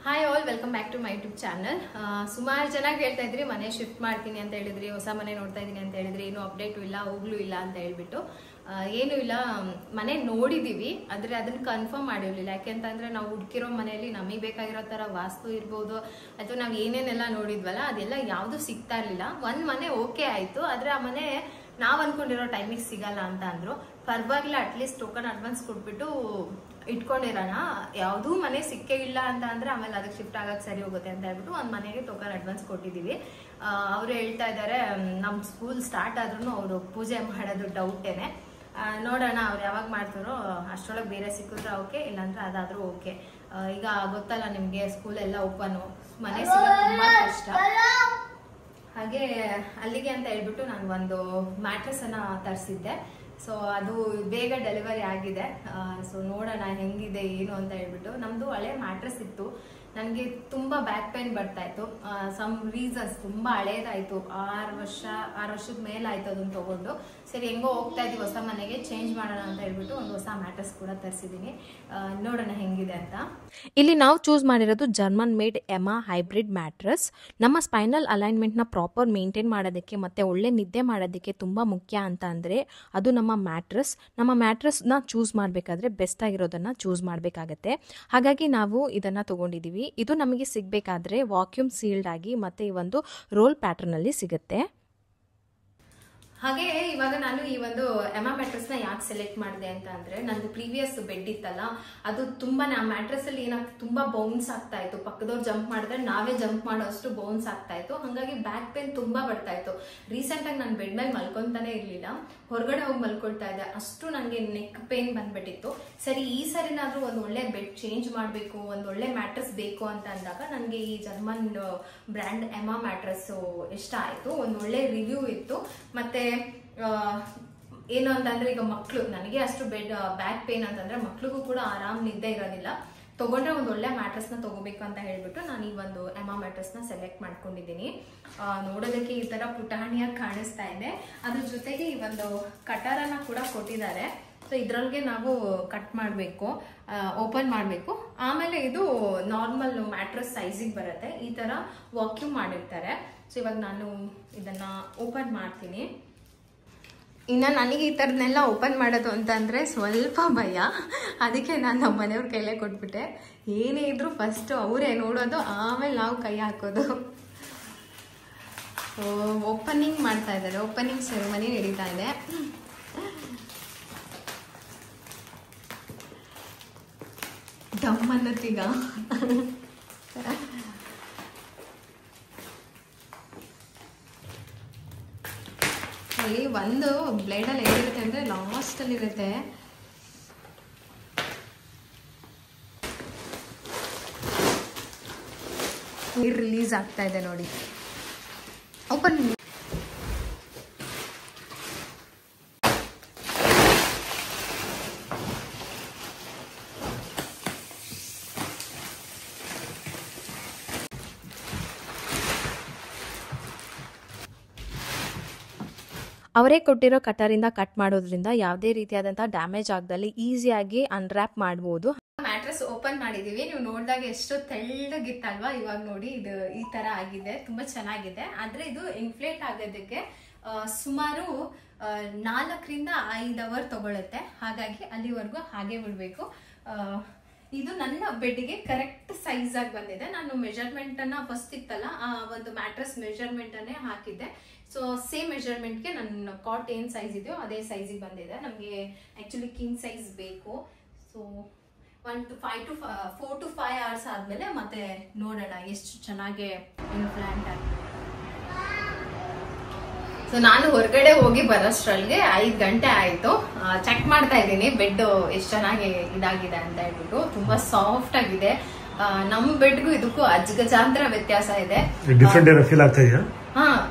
Hi all, welcome back to my YouTube channel. ಸುಮಾರು ಜನ ಹೇಳ್ತಾ ಇದ್ರಿ ಮನೆ ಶಿಫ್ಟ್ ಮಾಡ್ತೀನಿ ಅಂತ ಹೇಳಿದ್ರಿ, ಹೊಸ ಮನೆ ನೋಡ್ತಾ ಇದ್ದೀನಿ ಅಂತ ಹೇಳಿದ್ರಿ, ಏನು ಅಪ್ಡೇಟು ಇಲ್ಲ, ಹೋಗ್ಲೂ ಇಲ್ಲ ಅಂತ ಹೇಳ್ಬಿಟ್ಟು. ಏನು ಇಲ್ಲ, ಮನೆ ನೋಡಿದೀವಿ, ಆದರೆ ಅದನ್ನ ಕನ್ಫರ್ಮ್ ಮಾಡಿರಲಿಲ್ಲ. ಯಾಕೆಂತಂದ್ರೆ ನಾವು ಹುಡುಕಿರೋ ಮನೆಯಲ್ಲಿ ನಮಗೆ ಬೇಕಾಗಿರೋ ಥರ ವಾಸ್ತು ಇರ್ಬೋದು ಅಥವಾ ನಾವು ಏನೇನೆಲ್ಲ ನೋಡಿದ್ವಲ್ಲ ಅದೆಲ್ಲ ಯಾವುದು ಸಿಗ್ತಾ ಇರಲಿಲ್ಲ. ಒಂದು ಮನೆ ಓಕೆ ಆಯಿತು, ಆದರೆ ಆ ಮನೆ ನಾವು ಅನ್ಕೊಂಡಿರೋ ಟೈಮಿಗೆ ಸಿಗಲ್ಲ ಅಂತ ಅಂದ್ರು. ಪರವಾಗಿಲ್ಲ, ಅಟ್ಲೀಸ್ಟ್ ಟೋಕನ್ ಅಡ್ವಾನ್ಸ್ ಕೊಟ್ಬಿಟ್ಟು ಇಟ್ಕೊಂಡಿರೋಣ, ಯಾವುದೂ ಮನೆ ಸಿಕ್ಕೇ ಇಲ್ಲ ಅಂತ ಅಂದ್ರೆ ಆಮೇಲೆ ಅದಕ್ಕೆ ಶಿಫ್ಟ್ ಆಗಕ್ಕೆ ಸರಿ ಹೋಗುತ್ತೆ ಅಂತ ಹೇಳ್ಬಿಟ್ಟು ಒಂದು ಮನೆಗೆ ಟೋಕನ್ ಅಡ್ವಾನ್ಸ್ ಕೊಟ್ಟಿದ್ದೀವಿ. ಅವರು ಹೇಳ್ತಾ ಇದ್ದಾರೆ ನಮ್ಮ ಸ್ಕೂಲ್ ಸ್ಟಾರ್ಟ್ ಆದ್ರೂ ಅವರು ಪೂಜೆ ಮಾಡೋದು ಡೌಟೇನೆ. ನೋಡೋಣ ಅವ್ರು ಯಾವಾಗ ಮಾಡ್ತಾರೋ ಅಷ್ಟರೊಳಗೆ ಬೇರೆ ಸಿಕ್ಕಿದ್ರೆ ಓಕೆ, ಇಲ್ಲಾಂದ್ರೆ ಅದಾದ್ರೂ ಓಕೆ. ಈಗ ಗೊತ್ತಲ್ಲ ನಿಮ್ಗೆ, ಸ್ಕೂಲ್ ಎಲ್ಲ ಓಪನು, ಮನೆ ಸಿಗೋದು ತುಂಬಾ ಕಷ್ಟ. ಹಾಗೆ ಅಲ್ಲಿಗೆ ಅಂತ ಹೇಳ್ಬಿಟ್ಟು ನಾನು ಒಂದು ಮ್ಯಾಟ್ರೆಸ್ ಅನ್ನ ತರಿಸಿದ್ದೆ. ಸೊ ಅದು ಬೇಗ ಡೆಲಿವರಿ ಆಗಿದೆ. ಸೊ ನೋಡೋಣ ಹೆಂಗಿದೆ ಏನು ಅಂತ ಹೇಳ್ಬಿಟ್ಟು. ನಮ್ದು ಹಳೆ ಮ್ಯಾಟ್ರೆಸ್ ಇತ್ತು, ನನಗೆ ತುಂಬಾ ಬ್ಯಾಕ್ ಪೇನ್ ಬರ್ತಾ ಇತ್ತು. ಸಮ್ ರೀಸನ್ಸ್, ತುಂಬಾ ಹಳೇದಾಯ್ತು, 6 ವರ್ಷದ ಮೇಲಾಯ್ತು ಅದನ್ನ ತಗೊಂಡು. ಸರಿ ಹೆಂಗೋ ಹೋಗ್ತಾ ಇದ್ದೀವಿ ಹೊಸ ಮನೆಗೆ, ಚೇಂಜ್ ಮಾಡೋಣ ಅಂತ ಹೇಳ್ಬಿಟ್ಟು ಒಂದು ಹೊಸ ಮ್ಯಾಟ್ರೆಸ್ ಕೂಡ ತರಿಸಿದ್ದೀನಿ. ನೋಡೋಣ ಹೆಂಗಿದೆ ಅಂತ. ಇಲ್ಲಿ ನಾವು ಚೂಸ್ ಮಾಡಿರೋದು ಜರ್ಮನ್ ಮೇಡ್ ಎಮಾ ಹೈಬ್ರಿಡ್ ಮ್ಯಾಟ್ರೆಸ್. ನಮ್ಮ ಸ್ಪೈನಲ್ ಅಲೈನ್ಮೆಂಟ್ನ ಪ್ರಾಪರ್ ಮೇಂಟೈನ್ ಮಾಡೋದಕ್ಕೆ ಮತ್ತು ಒಳ್ಳೆ ನಿದ್ದೆ ಮಾಡೋದಕ್ಕೆ ತುಂಬ ಮುಖ್ಯ ಅಂತ ಅಂದರೆ ಅದು ನಮ್ಮ ಮ್ಯಾಟ್ರೆಸ್. ನಮ್ಮ ಮ್ಯಾಟ್ರೆಸ್ನ ಚೂಸ್ ಮಾಡಬೇಕಾದ್ರೆ ಬೆಸ್ಟ್ ಆಗಿರೋದನ್ನು ಚೂಸ್ ಮಾಡಬೇಕಾಗತ್ತೆ. ಹಾಗಾಗಿ ನಾವು ಇದನ್ನು ತೊಗೊಂಡಿದ್ದೀವಿ. ಇದು ನಮಗೆ ಸಿಗಬೇಕಾದ್ರೆ ವಾಕ್ಯೂಮ್ ಸೀಲ್ಡ್ ಆಗಿ ಮತ್ತು ಈ ಒಂದು ರೋಲ್ ಪ್ಯಾಟರ್ನಲ್ಲಿ ಸಿಗುತ್ತೆ. ಹಾಗೆ ಇವಾಗ ನಾನು ಈ ಒಂದು ಎಮಾ ಮ್ಯಾಟ್ರೆಸ್ ನ ಯಾಕೆ ಸೆಲೆಕ್ಟ್ ಮಾಡಿದೆ ಅಂತ ಅಂದ್ರೆ, ನಂದು ಪ್ರೀವಿಯಸ್ ಬೆಡ್ ಇತ್ತಲ್ಲ, ಅದು ತುಂಬಾನೇ ಆ ಮ್ಯಾಟ್ರೆಸ್ ಅಲ್ಲಿ ಏನಾಗ್ತದೆ, ತುಂಬಾ ಬೌನ್ಸ್ ಆಗ್ತಾ ಇತ್ತು. ಪಕ್ಕದವ್ರು ಜಂಪ್ ಮಾಡಿದ್ರೆ ನಾವೇ ಜಂಪ್ ಮಾಡೋಷ್ಟು ಬೌನ್ಸ್ ಆಗ್ತಾ ಇತ್ತು. ಹಾಗಾಗಿ ಬ್ಯಾಕ್ ಪೇನ್ ತುಂಬಾ ಬರ್ತಾ ಇತ್ತು. ರೀಸೆಂಟ್ ಆಗಿ ನಾನು ಬೆಡ್ ಮೇಲೆ ಮಲ್ಕೊಂತಾನೆ ಇರ್ಲಿಲ್ಲ, ಹೊರಗಡೆ ಹೋಗಿ ಮಲ್ಕೊಳ್ತಾ ಇದ್ದೆ, ಅಷ್ಟು ನನಗೆ ನೆಕ್ ಪೇನ್ ಬಂದ್ಬಿಟ್ಟಿತ್ತು. ಸರಿ ಈ ಸರಿನಾದ್ರೂ ಒಂದು ಒಳ್ಳೆ ಬೆಡ್ ಚೇಂಜ್ ಮಾಡಬೇಕು, ಒಂದು ಒಳ್ಳೆ ಮ್ಯಾಟ್ರೆಸ್ ಬೇಕು ಅಂತ ಅಂದಾಗ ನನಗೆ ಈ ಜರ್ಮನ್ ಬ್ರ್ಯಾಂಡ್ ಎಮಾ ಮ್ಯಾಟ್ರೆಸ್ ಇಷ್ಟ ಆಯ್ತು. ಒಂದು ಒಳ್ಳೆ ರಿವ್ಯೂ ಇತ್ತು. ಮತ್ತೆ ಏನು ಅಂತಂದ್ರೆ, ಈಗ ಮಕ್ಳು, ನನಗೆ ಅಷ್ಟು ಬ್ಯಾಕ್ ಪೇನ್ ಅಂತಂದ್ರೆ ಮಕ್ಳಿಗೂ ಕೂಡ ಆರಾಮ್ ನಿದ್ದೆ ಇರೋದಿಲ್ಲ. ತಗೊಂಡ್ರೆ ಒಂದು ಒಳ್ಳೆ ಮ್ಯಾಟ್ರೆಸ್ ನ ತಗೋಬೇಕು ಅಂತ ಹೇಳ್ಬಿಟ್ಟು ನಾನು ಈ ಒಂದು ಎಮಾ ಮ್ಯಾಟ್ರೆಸ್ ನ ಸೆಲೆಕ್ಟ್ ಮಾಡ್ಕೊಂಡಿದ್ದೀನಿ. ನೋಡೋದಕ್ಕೆ ಈ ತರ ಪುಟಾಣಿಯಾಗಿ ಕಾಣಿಸ್ತಾ ಇದೆ. ಅದ್ರ ಜೊತೆಗೆ ಈ ಒಂದು ಕಟರನ್ನ ಕೂಡ ಕೊಟ್ಟಿದ್ದಾರೆ. ಸೊ ಇದ್ರೊಳಗೆ ನಾವು ಕಟ್ ಮಾಡಬೇಕು, ಓಪನ್ ಮಾಡಬೇಕು. ಆಮೇಲೆ ಇದು ನಾರ್ಮಲ್ ಮ್ಯಾಟ್ರೆಸ್ ಸೈಜಿಗೆ ಬರುತ್ತೆ. ಈ ತರ ವಾಕ್ಯೂಮ್ ಮಾಡಿರ್ತಾರೆ. ಸೊ ಇವಾಗ ನಾನು ಇದನ್ನ ಓಪನ್ ಮಾಡ್ತೀನಿ. ಇನ್ನು ನನಗೆ ಈ ಥರದನ್ನೆಲ್ಲ ಓಪನ್ ಮಾಡೋದು ಅಂತ ಅಂದರೆ ಸ್ವಲ್ಪ ಭಯ. ಅದಕ್ಕೆ ನಾನು ನಮ್ಮ ಮನೆಯವ್ರ ಕೈಲೇ ಕೊಟ್ಬಿಟ್ಟೆ. ಏನೇ ಇದ್ರೂ ಫಸ್ಟು ಅವರೇ ನೋಡೋದು, ಆಮೇಲೆ ನಾವು ಕೈ ಹಾಕೋದು. ಓಪನಿಂಗ್ ಮಾಡ್ತಾ ಇದ್ದಾರೆ, ಓಪನಿಂಗ್ ಸೆರೆಮನಿ ನಡೀತಾ ಇದೆ. ದಮ್ ಅನ್ನತ್ತೀಗ. ಅಲ್ಲಿ ಒಂದು ಬ್ಲೇಡಲ್ಲಿ ಹೇಗಿರುತ್ತೆ ಅಂದರೆ ಲಾಸ್ಟಲ್ಲಿ ಇರುತ್ತೆ. ನೀರು ರಿಲೀಸ್ ಆಗ್ತಾ ಇದೆ ನೋಡಿ. ಓಪನ್ ಅವರೇ ಕೊಟ್ಟಿರೋ ಕಟರಿಂದ ಕಟ್ ಮಾಡೋದ್ರಿಂದ ಯಾವುದೇ ರೀತಿಯಾದಂತಹ ಡ್ಯಾಮೇಜ್ ಆಗದಲ್ಲಿ ಈಸಿಯಾಗಿ ಅನ್ರ್ಯಾಪ್ ಮಾಡಬಹುದು. ಮ್ಯಾಟ್ರೆಸ್ ಓಪನ್ ಮಾಡಿದೀವಿ. ನೀವು ನೋಡಿದಾಗ ಎಷ್ಟು ತೆಳ್ಳಗಿತ್ತಲ್ವಾ, ಇವಾಗ ನೋಡಿ ಇದು ಈ ತರ ಆಗಿದೆ. ತುಂಬಾ ಚೆನ್ನಾಗಿದೆ. ಆದ್ರೆ ಇದು ಇನ್ಫ್ಲೇಟ್ ಆಗೋದಕ್ಕೆ ಸುಮಾರು 4 ರಿಂದ 5 ಅವರ್ ತಗೊಳುತ್ತೆ. ಹಾಗಾಗಿ ಅಲ್ಲಿವರೆಗೂ ಹಾಗೆ ಬಿಡ್ಬೇಕು. ಇದು ನನ್ನ ಬೆಡ್ಗೆ ಕರೆಕ್ಟ್ ಸೈಜ್ ಆಗಿ ಬಂದಿದೆ. ನಾನು ಮೆಜರ್ಮೆಂಟ್ ಅನ್ನ ಫಸ್ಟ್ ಇತ್ತಲ್ಲ, ಆ ಒಂದು ಮ್ಯಾಟ್ರೆಸ್ ಮೆಜರ್ಮೆಂಟ್ ಅನ್ನೇ ಹಾಕಿದ್ದೆ. ಸೊ ಸೇಮ್ ಮೆಜರ್ಮೆಂಟ್ಗೆ ನನ್ನ ಕಾಟ್ ಏನ್ ಸೈಜ್ ಇದೆಯೋ ಅದೇ ಸೈಜಿಗೆ ಬಂದಿದೆ. ನಮಗೆ ಆಕ್ಚುಲಿ ಕಿಂಗ್ ಸೈಜ್ ಬೇಕು. ಸೊ 4 to 5 hours ಆದ್ಮೇಲೆ ಮತ್ತೆ ನೋಡೋಣ ಎಷ್ಟು ಚೆನ್ನಾಗಿ ಇನ್ಫ್ಲಾಂಟ್ ಆಗಿದೆ. ಸೊ ನಾನು ಹೊರಗಡೆ ಹೋಗಿ ಬರೋಷ್ಟ್ರಲ್ಲಿಗೆ 5 ಗಂಟೆ ಆಯ್ತು. ಚೆಕ್ ಮಾಡ್ತಾ ಇದ್ದೀನಿ ಬೆಡ್ ಎಷ್ಟು ಚೆನ್ನಾಗಿ ಇದಾಗಿದೆ ಅಂತ ಹೇಳ್ಬಿಟ್ಟು. ತುಂಬಾ ಸಾಫ್ಟ್ ಆಗಿದೆ. ನಮ್ ಬೆಡ್ಗೂ ಇದಕ್ಕೂ ಅಜ್ಗಜಾಂತರ ವ್ಯತ್ಯಾಸ ಇದೆ. ಹಾ,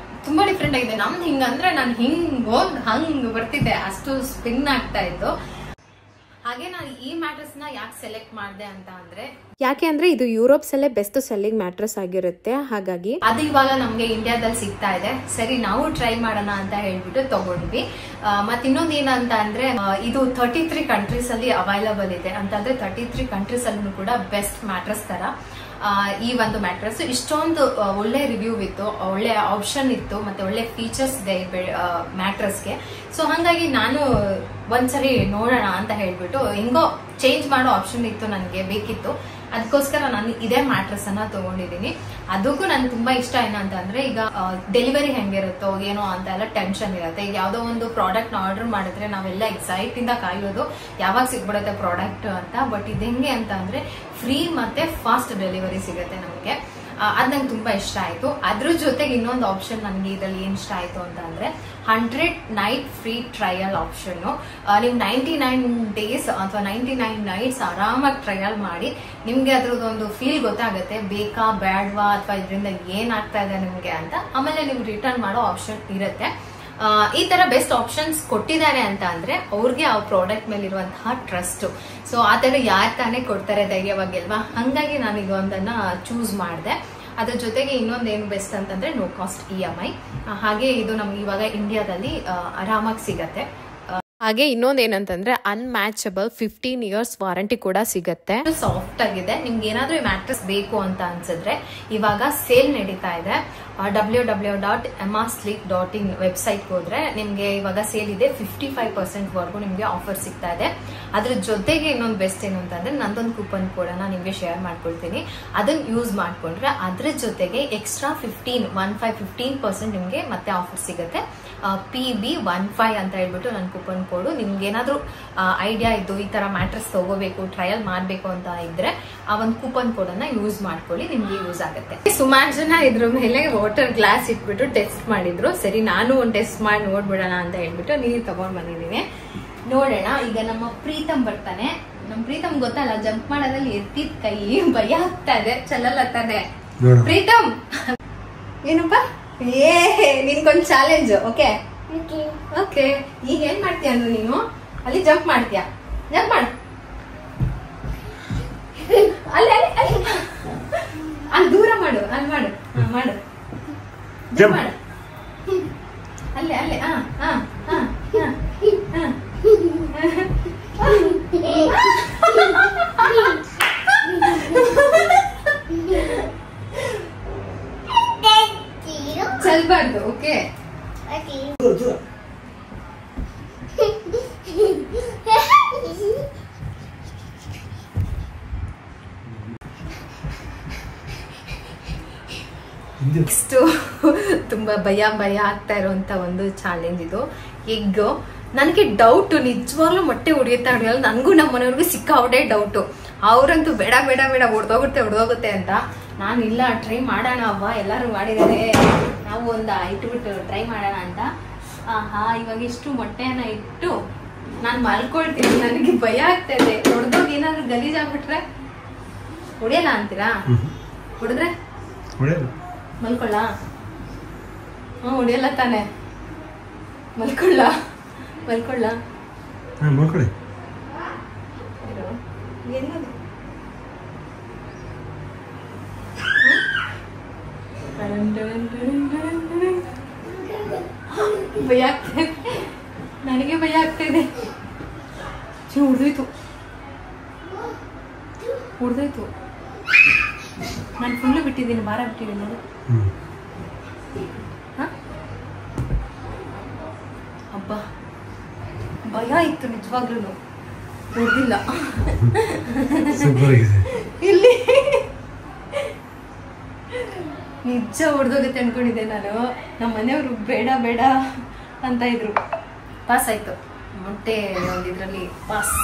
ತುಂಬಾ ಡಿಫ್ರೆಂಟ್ ಆಗಿದೆ. ನಮ್ದು ಹಿಂಗಂದ್ರೆ ನಾನು ಹಿಂಗ್ ಹೋಗ್ ಹಂಗ್ ಬರ್ತಿದ್ದೆ, ಅಷ್ಟು ಸ್ಪಿನ್ ಆಗ್ತಾ ಇತ್ತು. ಹಾಗೆ ನಾನು ಈ ಮ್ಯಾಟ್ರೆಸ್ ನ ಯಾಕೆ ಸೆಲೆಕ್ಟ್ ಮಾಡಿದೆ ಅಂತ ಅಂದ್ರೆ, ಯಾಕೆ ಅಂದ್ರೆ ಇದು ಯುರೋಪ್ಸ್ ಅಲ್ಲೇ ಬೆಸ್ಟ್ ಸೆಲ್ಲಿಂಗ್ ಮ್ಯಾಟ್ರೆಸ್ ಆಗಿರುತ್ತೆ. ಹಾಗಾಗಿ ಅದು ಇವಾಗ ನಮ್ಗೆ ಇಂಡಿಯಾದಲ್ಲಿ ಸಿಗ್ತಾ ಇದೆ. ಸರಿ ನಾವು ಟ್ರೈ ಮಾಡೋಣ ಅಂತ ಹೇಳ್ಬಿಟ್ಟು ತಗೊಂಡ್ವಿ. ಮತ್ ಇನ್ನೊಂದು ಏನಂತ ಅಂದ್ರೆ, ಇದು 33 ಕಂಟ್ರೀಸ್ ಅಲ್ಲಿ ಅವೈಲಬಲ್ ಇದೆ. ಅಂತಂದ್ರೆ 33 ಕಂಟ್ರೀಸ್ ಅಲ್ಲೂ ಕೂಡ ಬೆಸ್ಟ್ ಮ್ಯಾಟ್ರೆಸ್ ತರ ಈ ಒಂದು ಮ್ಯಾಟ್ರಸ್ ಇಷ್ಟೊಂದು ಒಳ್ಳೆ ರಿವ್ಯೂ ಇತ್ತು, ಒಳ್ಳೆ ಆಪ್ಷನ್ ಇತ್ತು, ಮತ್ತೆ ಒಳ್ಳೆ ಫೀಚರ್ಸ್ ಇದೆ ಮ್ಯಾಟ್ರಸ್ಗೆ. ಸೊ ಹಾಗಾಗಿ ನಾನು ಒಂದ್ಸರಿ ನೋಡೋಣ ಅಂತ ಹೇಳ್ಬಿಟ್ಟು ಹೆಂಗೋ ಚೇಂಜ್ ಮಾಡೋ ಆಪ್ಷನ್ ಇತ್ತು, ನನಗೆ ಬೇಕಿತ್ತು. ಅದಕ್ಕೋಸ್ಕರ ನಾನು ಇದೇ ಮ್ಯಾಟ್ರಸ್ ಅನ್ನ ತಗೊಂಡಿದ್ದೀನಿ. ಅದಕ್ಕೂ ನನ್ಗೆ ತುಂಬಾ ಇಷ್ಟ ಏನಂತ ಅಂದ್ರೆ, ಈಗ ಡೆಲಿವರಿ ಹೆಂಗಿರುತ್ತೋ ಏನೋ ಅಂತ ಎಲ್ಲ ಟೆನ್ಷನ್ ಇರುತ್ತೆ. ಈಗ ಯಾವ್ದೋ ಒಂದು ಪ್ರಾಡಕ್ಟ್ ನ ಆರ್ಡರ್ ಮಾಡಿದ್ರೆ ನಾವೆಲ್ಲ ಎಕ್ಸೈಟ್ ಇಂದ ಕಾಯೋದು ಯಾವಾಗ ಸಿಗ್ಬಿಡುತ್ತೆ ಪ್ರಾಡಕ್ಟ್ ಅಂತ. ಬಟ್ ಇದು ಹೆಂಗೆ ಅಂತ ಅಂದ್ರೆ ಫ್ರೀ ಮತ್ತೆ ಫಾಸ್ಟ್ ಡೆಲಿವರಿ ಸಿಗುತ್ತೆ ನಮಗೆ. ಅದ್ ನಂಗೆ ತುಂಬಾ ಇಷ್ಟ ಆಯ್ತು. ಅದ್ರ ಜೊತೆಗೆ ಇನ್ನೊಂದು ಆಪ್ಷನ್ ನನಗೆ ಇದರಲ್ಲಿ ಏನ್ ಇಷ್ಟ ಆಯ್ತು ಅಂತ ಅಂದ್ರೆ 100 ನೈಟ್ ಫ್ರೀ ಟ್ರಯಲ್ ಆಪ್ಷನ್. ನೀವು 99 ಡೇಸ್ ಅಥವಾ 99 ನೈಟ್ಸ್ ಆರಾಮಾಗಿ ಟ್ರಯಲ್ ಮಾಡಿ ನಿಮ್ಗೆ ಅದ್ರದ್ದೊಂದು ಫೀಲ್ ಗೊತ್ತಾಗುತ್ತೆ, ಬೇಕಾ ಬ್ಯಾಡ್ವಾ ಅಥವಾ ಇದರಿಂದ ಏನ್ ಆಗ್ತಾ ಇದೆ ನಿಮ್ಗೆ ಅಂತ. ಆಮೇಲೆ ನೀವು ರಿಟರ್ನ್ ಮಾಡೋ ಆಪ್ಷನ್ ಇರುತ್ತೆ. ಈ ತರ ಬೆಸ್ಟ್ ಆಪ್ಷನ್ಸ್ ಕೊಟ್ಟಿದ್ದಾರೆ ಅಂತ ಅಂದ್ರೆ ಅವ್ರಿಗೆ ಆ ಪ್ರಾಡಕ್ಟ್ ಮೇಲೆ ಇರುವಂತಹ ಟ್ರಸ್ಟ್. ಸೊ ಆ ತರ ಯಾರು ತಾನೇ ಕೊಡ್ತಾರೆ ಧೈರ್ಯವಾಗಿ ಅಲ್ವಾ. ಹಂಗಾಗಿ ನಾನು ಇದೊಂದನ್ನ ಚೂಸ್ ಮಾಡಿದೆ. ಅದ್ರ ಜೊತೆಗೆ ಇನ್ನೊಂದೇನು ಬೆಸ್ಟ್ ಅಂತಂದ್ರೆ ನೋ ಕಾಸ್ಟ್ EMI. ಹಾಗೆ ಇದು ನಮ್ಗೆ ಇವಾಗ ಇಂಡಿಯಾದಲ್ಲಿ ಆರಾಮಾಗಿ ಸಿಗತ್ತೆ. ಹಾಗೆ ಇನ್ನೊಂದೇನಂತಂದ್ರೆ ಅನ್ಮ್ಯಾಚಬಲ್ 15 ಇಯರ್ಸ್ ವಾರಂಟಿ ಕೂಡ ಸಿಗತ್ತೆ. ಸಾಫ್ಟ್ ಆಗಿದೆ. ನಿಮ್ಗೆ ಏನಾದ್ರೂ ಈ ಮ್ಯಾಟ್ರಸ್ ಬೇಕು ಅಂತ ಅನ್ಸಿದ್ರೆ ಇವಾಗ ಸೇಲ್ ನಡೀತಾ ಇದೆ. www.emmasleep.in ವೆಬ್ಸೈಟ್ ಹೋದ್ರೆ ನಿಮ್ಗೆ ಇವಾಗ ಸೇಲ್ ಇದೆ. 55% ವರೆಗೂ ನಿಮ್ಗೆ ಆಫರ್ ಸಿಗ್ತಾ ಇದೆ. ಅದ್ರ ಜೊತೆಗೆ ಇನ್ನೊಂದು ಬೆಸ್ಟ್ ಏನು ಅಂತಂದ್ರೆ ನಂದೊಂದು ಕೂಪನ್ ಕೋಡ್ ಅನ್ನ ನಿಮ್ಗೆ ಶೇರ್ ಮಾಡ್ಕೊಳ್ತೀನಿ. ಅದನ್ನ ಯೂಸ್ ಮಾಡ್ಕೊಂಡ್ರೆ ಅದ್ರ ಜೊತೆಗೆ ಎಕ್ಸ್ಟ್ರಾ 15% ನಿಮ್ಗೆ ಮತ್ತೆ ಆಫರ್ ಸಿಗುತ್ತೆ. PB15 ಅಂತ ಹೇಳ್ಬಿಟ್ಟು ನನ್ನ ಕೂಪನ್ ಕೋಡು. ನಿಮ್ಗೆ ಏನಾದ್ರೂ ಐಡಿಯಾ ಇದ್ದು ಈ ತರ ಮ್ಯಾಟ್ರಸ್ ತಗೋಬೇಕು, ಟ್ರಯಲ್ ಮಾಡ್ಬೇಕು ಅಂತ ಇದ್ರೆ ಆ ಒಂದು ಕೂಪನ್ ಕೋಡ್ ಅನ್ನ ಯೂಸ್ ಮಾಡ್ಕೊಳ್ಳಿ, ನಿಮ್ಗೆ ಯೂಸ್ ಆಗುತ್ತೆ. ಸುಮಾರು ಜನ ಇದ್ರ ಮೇಲೆ ವಾಟರ್ ಗ್ಲಾಸ್ ಇಟ್ಬಿಟ್ಟು ಟೆಸ್ಟ್ ಮಾಡಿದ್ರು. ಸರಿ ನಾನು ಒಂದು ಟೆಸ್ಟ್ ಮಾಡಿ ನೋಡ್ಬಿಡೋಣ ಅಂತ ಹೇಳ್ಬಿಟ್ಟು ನೀರು ತಗೊಂಡ್ ಬಂದಿದ್ದೀನಿ. ನೋಡೋಣ. ಈಗ ನಮ್ಮ ಪ್ರೀತಮ್ ಬರ್ತಾನೆ. ನಮ್ ಪ್ರೀತಮ್ ಗೊತ್ತಲ್ಲ, ಜಂಪ್ ಮಾಡೋದ್ರಲ್ಲಿ ಎತ್ತಿದ ಕೈ ಭಯ ಆಗ್ತಾ ಇದೆ, ಚಲಲ್ಲತ್ತಾನೆ. ಪ್ರೀತಮ್ ಏನಪ್ಪ, ನಿನ್ಗೊಂದು ಚಾಲೆಂಜ್. ಓಕೆ ಓಕೆ, ಈಗ ಏನ್ ಮಾಡ್ತೀಯ ಅಂದ್ರೆ ನೀನು ಅಲ್ಲಿ ಜಂಪ್ ಮಾಡ್ತೀಯ. ಜಂಪ್ ಮಾಡು. ಅಲ್ಲಿ ಅಲ್ಲಿ ಅಲ್ಲಿ ಅಲ್ಲಿ ದೂರ ಮಾಡು. ಅಲ್ಲಿ ಮಾಡು, ಮಾಡು. ಜಂಪ್ ಮಾಡು. ಅಲ್ಲೇ ಅಲ್ಲೇ. ಚಲ್ಬಾರ್ದು. ಓಕೆ ನೆಕ್ಸ್ಟ್ ತುಂಬಾ ಭಯ ಆಗ್ತಾ ಇರುವಂತ ಒಂದು ಚಾಲೆಂಜ್ ಇದು. ಎಗ್ ನನಗೆ ಡೌಟ್, ನಿಜವಾಗ್ಲೂ ಮೊಟ್ಟೆ ಹೊಡಿಯುತ್ತಾ ಹೊಡಿಯಲ್ಲ. ನನಗೂ ನಮ್ಮ ಮನೆಯವ್ರಿಗೂ ಸಿಕ್ಕಾಪಟ್ಟೆ ಡೌಟು. ಅವ್ರಂತೂ ಬೇಡ ಬೇಡ ಬೇಡ ಹೊಡೆದೋಗುತ್ತೆ ಅಂತ. ನಾನು ಇಲ್ಲ, ಟ್ರೈ ಮಾಡೋಣ ಅವ್ವ, ಎಲ್ಲರೂ ಮಾಡಿದ್ದಾರೆ, ನಾವು ಒಂದು ಇಟ್ಬಿಟ್ಟು ಟ್ರೈ ಮಾಡೋಣ ಅಂತ. ಇವಾಗ ಇಷ್ಟು ಮೊಟ್ಟೆನ ಇಟ್ಟು ನಾನು ಮಲ್ಕೊಳ್ತೀನಿ. ನನಗೆ ಭಯ ಆಗ್ತಾ ಇದೆ. ಹೊಡೆದೋಗಿ ಏನಾದ್ರು ಗಲೀಜಾಗ್ಬಿಟ್ರೆ ಹೊಡಿಯಲ್ಲ ಅಂತೀರಾ? ಹೊಡೆದ್ರೆ ಮಲ್ಕೊಳ್ಳ? ಹೊಡಿಯಲ್ಲ ತಾನೆ? ಮಲ್ಕೊಳ್ಳ? ಭಯ ಆಗ್ತಾ ಇದೆ, ನನಗೆ ಭಯ ಆಗ್ತಾ ಇದೆ. ಹೊಡೆದೋಯ್ತು. ನಾನು ಫುಲ್ಲು ಬಿಟ್ಟಿದ್ದೀನಿ, ಭಾರ ಬಿಟ್ಟಿದ್ದೀನಿ ನೋಡು. ಅಬ್ಬಾ ಭಯ ಇತ್ತು ನಿಜವಾಗ್ಲೂ. ಹೊಡೆದಿಲ್ಲ ಇಲ್ಲಿ, ನಿಜ ಹೊಡೆದೋಗುತ್ತೆ ಅನ್ಕೊಂಡಿದ್ದೆ ನಾನು. ನಮ್ಮ ಮನೆಯವರು ಬೇಡ ಬೇಡ ಅಂತ ಇದ್ರು. ಪಾಸ್ ಆಯ್ತು, ಮೊಟ್ಟೆ ಒಂದಿದ್ರಲ್ಲಿ ಪಾಸ್.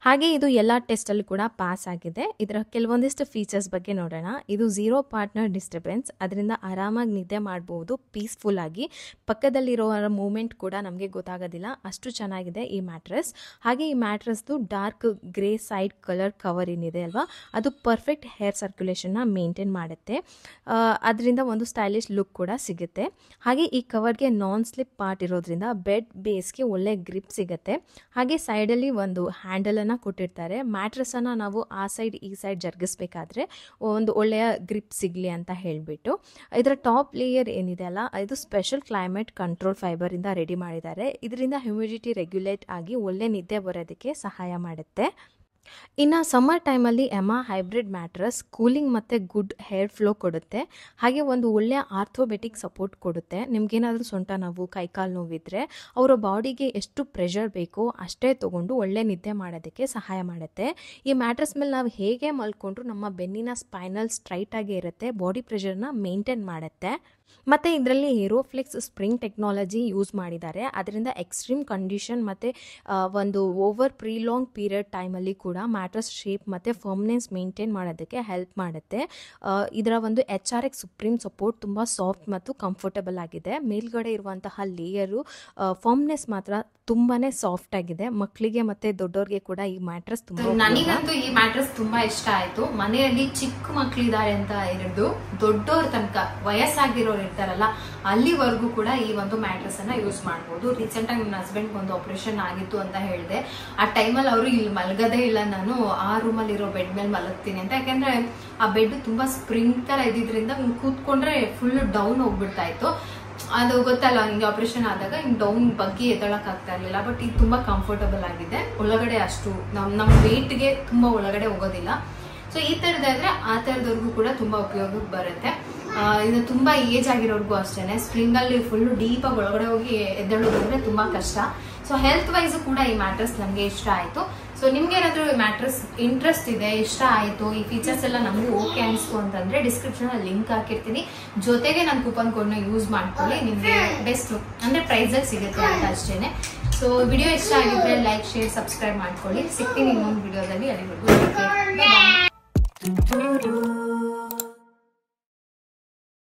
ಹಾಗೆ ಇದು ಎಲ್ಲ ಟೆಸ್ಟಲ್ಲಿ ಕೂಡ ಪಾಸ್ ಆಗಿದೆ. ಇದರ ಕೆಲವೊಂದಿಷ್ಟು ಫೀಚರ್ಸ್ ಬಗ್ಗೆ ನೋಡೋಣ. ಇದು 0 ಪಾರ್ಟ್ನರ್ ಡಿಸ್ಟರ್ಬೆನ್ಸ್, ಅದರಿಂದ ಆರಾಮಾಗಿ ನಿದ್ದೆ ಮಾಡ್ಬೋದು ಪೀಸ್ಫುಲ್ ಆಗಿ. ಪಕ್ಕದಲ್ಲಿರೋ ಮೂಮೆಂಟ್ ಕೂಡ ನಮಗೆ ಗೊತ್ತಾಗೋದಿಲ್ಲ, ಅಷ್ಟು ಚೆನ್ನಾಗಿದೆ ಈ ಮ್ಯಾಟ್ರಸ್. ಹಾಗೆ ಈ ಮ್ಯಾಟ್ರಸ್ದು dark grey side colour cover ಏನಿದೆ ಅಲ್ವಾ, ಅದು ಪರ್ಫೆಕ್ಟ್ ಹೇರ್ ಸರ್ಕ್ಯುಲೇಷನ್ನ ಮೇಂಟೈನ್ ಮಾಡುತ್ತೆ. ಅದರಿಂದ ಒಂದು ಸ್ಟೈಲಿಶ್ ಲುಕ್ ಕೂಡ ಸಿಗುತ್ತೆ. ಹಾಗೆ ಈ ಕವರ್ಗೆ ನಾನ್ ಸ್ಲಿಪ್ ಪಾರ್ಟ್ ಇರೋದ್ರಿಂದ ಬೆಡ್ ಬೇಸ್ಗೆ ಒಳ್ಳೆ ಗ್ರಿಪ್ ಸಿಗುತ್ತೆ. ಹಾಗೆ ಸೈಡಲ್ಲಿ ಒಂದು ಹ್ಯಾಂಡಲನ್ನು ಕೊಟ್ಟಿರ್ತಾರೆ. ಮ್ಯಾಟ್ರಸನ್ನು ನಾವು ಆ ಸೈಡ್ ಈ ಸೈಡ್ ಜರುಗಿಸ್ಬೇಕಾದ್ರೆ ಒಂದು ಒಳ್ಳೆಯ ಗ್ರಿಪ್ ಸಿಗಲಿ ಅಂತ ಹೇಳಿಬಿಟ್ಟು. ಇದರ ಟಾಪ್ ಲೇಯರ್ ಏನಿದೆ ಅಲ್ಲ, ಇದು ಸ್ಪೆಷಲ್ ಕ್ಲೈಮೇಟ್ ಕಂಟ್ರೋಲ್ ಫೈಬರಿಂದ ರೆಡಿ ಮಾಡಿದ್ದಾರೆ. ಇದರಿಂದ ಹ್ಯೂಮಿಡಿಟಿ ರೆಗ್ಯುಲೇಟ್ ಆಗಿ ಒಳ್ಳೆ ನಿದ್ದೆ ಬರೋದಕ್ಕೆ ಸಹಾಯ ಮಾಡುತ್ತೆ. ಇನ್ನು ಸಮ್ಮರ್ ಟೈಮಲ್ಲಿ ಎಮಾ ಹೈಬ್ರಿಡ್ ಮ್ಯಾಟ್ರಸ್ ಕೂಲಿಂಗ್ ಮತ್ತು ಗುಡ್ ಹೇರ್ ಫ್ಲೋ ಕೊಡುತ್ತೆ. ಹಾಗೆ ಒಂದು ಒಳ್ಳೆಯ ಆರ್ಥೋಬೆಟಿಕ್ ಸಪೋರ್ಟ್ ಕೊಡುತ್ತೆ. ನಿಮ್ಗೇನಾದರೂ ಸೊಂಟ ನೋವು ಕೈಕಾಲು ನೋವಿದ್ರೆ ಅವರ ಬಾಡಿಗೆ ಎಷ್ಟು ಪ್ರೆಷರ್ ಬೇಕೋ ಅಷ್ಟೇ ತೊಗೊಂಡು ಒಳ್ಳೆ ನಿದ್ದೆ ಮಾಡೋದಕ್ಕೆ ಸಹಾಯ ಮಾಡುತ್ತೆ. ಈ ಮ್ಯಾಟ್ರಸ್ ಮೇಲೆ ನಾವು ಹೇಗೆ ಮಲ್ಕೊಂಡ್ರು ನಮ್ಮ ಬೆನ್ನಿನ ಸ್ಪೈನಲ್ ಸ್ಟ್ರೈಟಾಗೇ ಇರುತ್ತೆ, ಬಾಡಿ ಪ್ರೆಷರ್ನ ಮೇಂಟೈನ್ ಮಾಡುತ್ತೆ. ಮತ್ತು ಇದರಲ್ಲಿ ಏರೋಫ್ಲೆಕ್ಸ್ ಸ್ಪ್ರಿಂಗ್ ಟೆಕ್ನಾಲಜಿ ಯೂಸ್ ಮಾಡಿದ್ದಾರೆ. ಅದರಿಂದ ಎಕ್ಸ್ಟ್ರೀಮ್ ಕಂಡೀಷನ್ ಮತ್ತು ಒಂದು ಓವರ್ ಪ್ರೀಲಾಂಗ್ ಪೀರಿಯಡ್ ಟೈಮಲ್ಲಿ ಕೂಡ ಮ್ಯಾಟ್ರಸ್ ಶೇಪ್ ಮತ್ತು ಫರ್ಮ್ನೆಸ್ ಮೇಂಟೈನ್ ಮಾಡೋದಕ್ಕೆ ಹೆಲ್ಪ್ ಮಾಡುತ್ತೆ. ಇದರ ಒಂದು HRX ಸುಪ್ರೀಂ ಸಪೋರ್ಟ್ ತುಂಬ ಸಾಫ್ಟ್ ಮತ್ತು ಕಂಫರ್ಟಬಲ್ ಆಗಿದೆ. ಮೇಲ್ಗಡೆ ಇರುವಂತಹ ಲೇಯರು ಫರ್ಮ್ನೆಸ್ ಮಾತ್ರ ತುಂಬಾ ಸಾಫ್ಟ್ ಆಗಿದೆ. ಮಕ್ಕಳಿಗೆ ಮತ್ತು ದೊಡ್ಡವ್ರಿಗೆ ಕೂಡ ಈ ಮ್ಯಾಟ್ರಸ್ ತುಂಬ, ನನಗಂತೂ ಈ ಮ್ಯಾಟ್ರಸ್ ತುಂಬಾ ಇಷ್ಟ ಆಯ್ತು. ಮನೆಯಲ್ಲಿ ಚಿಕ್ಕ ಮಕ್ಕಳಿದ್ದಾರೆ ಅಂತ ಇರೋದು ದೊಡ್ಡವ್ರ ತನಕ ವಯಸ್ಸಾಗಿರೋರು ಇರ್ತಾರಲ್ಲ ಅಲ್ಲಿವರೆಗೂ ಕೂಡ ಈ ಒಂದು ಮ್ಯಾಟ್ರಸ್ ಅನ್ನ ಯೂಸ್ ಮಾಡಬಹುದು. ರೀಸೆಂಟ್ ಆಗಿ ನನ್ನ ಹಸ್ಬೆಂಡ್ ಒಂದು ಆಪರೇಷನ್ ಆಗಿತ್ತು ಅಂತ ಹೇಳಿದೆ. ಆ ಟೈಮಲ್ಲಿ ಅವರು ಇಲ್ಲಿ ಮಲಗದೇ ಇಲ್ಲ, ನಾನು ಆ ರೂಮಲ್ಲಿ ಇರೋ ಬೆಡ್ ಮೇಲೆ ಮಲಗ್ತೀನಿ ಅಂತ. ಯಾಕಂದ್ರೆ ಆ ಬೆಡ್ ತುಂಬಾ ಸ್ಪ್ರಿಂಗ್ ತರ ಇದ್ದಿದ್ರಿಂದ ಕೂತ್ಕೊಂಡ್ರೆ ಫುಲ್ ಡೌನ್ ಹೋಗ್ಬಿಡ್ತಾ ಇತ್ತು. ಅದು ಗೊತ್ತಲ್ಲ, ಹಿಂಗೆ ಆಪರೇಷನ್ ಆದಾಗ ಹಿಂಗೆ ಡೌನ್ ಬಗ್ಗೆ ಎದ್ದಳಕ್ ಆಗ್ತಾ ಇರ್ಲಿಲ್ಲ. ಬಟ್ ಇದು ತುಂಬಾ ಕಂಫರ್ಟಬಲ್ ಆಗಿದೆ. ಒಳಗಡೆ ಅಷ್ಟು ನಮ್ಮ ವೇಟ್ಗೆ ತುಂಬಾ ಒಳಗಡೆ ಹೋಗೋದಿಲ್ಲ. ಸೊ ಈ ತರದಾದ್ರೆ ಆ ತರದವ್ರಿಗೂ ಕೂಡ ತುಂಬಾ ಉಪಯೋಗಕ್ಕೆ ಬರುತ್ತೆ. ಇದು ತುಂಬಾ ಏಜ್ ಆಗಿರೋರ್ಗೂ ಅಷ್ಟೇನೆ. ಸ್ಪ್ರಿಂಗ್ ಅಲ್ಲಿ ಫುಲ್ ಡೀಪ್ ಆಗಿ ಒಳಗಡೆ ಹೋಗಿ ಎದ್ದೇಳೋದಂದ್ರೆ ತುಂಬಾ ಕಷ್ಟ. ಸೊ ಹೆಲ್ತ್ ವೈಸ್ ಕೂಡ ಈ ಮ್ಯಾಟ್ರಸ್ ನಮ್ಗೆ ಇಷ್ಟ ಆಯ್ತು. ಸೊ ನಿಮ್ಗೆ ಏನಾದ್ರು ಈ ಮ್ಯಾಟ್ರಸ್ ಇಂಟ್ರೆಸ್ಟ್ ಇದೆ, ಇಷ್ಟ ಆಯ್ತು, ಈ ಫೀಚರ್ಸ್ ಎಲ್ಲ ನಮ್ಗೆ ಓಕೆ ಅನ್ಸ್ತು ಅಂತಂದ್ರೆ ಡಿಸ್ಕ್ರಿಪ್ಷನ್ ಅಲ್ಲಿ ಲಿಂಕ್ ಹಾಕಿರ್ತೀನಿ. ಜೊತೆಗೆ ನಾನು ಕೂಪನ್ ಕೋಡ್ ನ ಯೂಸ್ ಮಾಡ್ಕೊಳ್ಳಿ, ನಿಮ್ಗೆ ಬೆಸ್ಟ್ ಅಂದ್ರೆ ಪ್ರೈಸ್ ಅಲ್ಲಿ ಸಿಗುತ್ತೆ ಅಂತ ಅಷ್ಟೇನೆ. ಸೊ ವಿಡಿಯೋ ಇಷ್ಟ ಆಗಿದ್ರೆ ಲೈಕ್, ಶೇರ್, ಸಬ್ಸ್ಕ್ರೈಬ್ ಮಾಡ್ಕೊಳ್ಳಿ. ಸಿಗ್ತೀನಿ ಇನ್ನೊಂದು ವಿಡಿಯೋದಲ್ಲಿ. ಅಲ್ಲಿವರೆಗೂ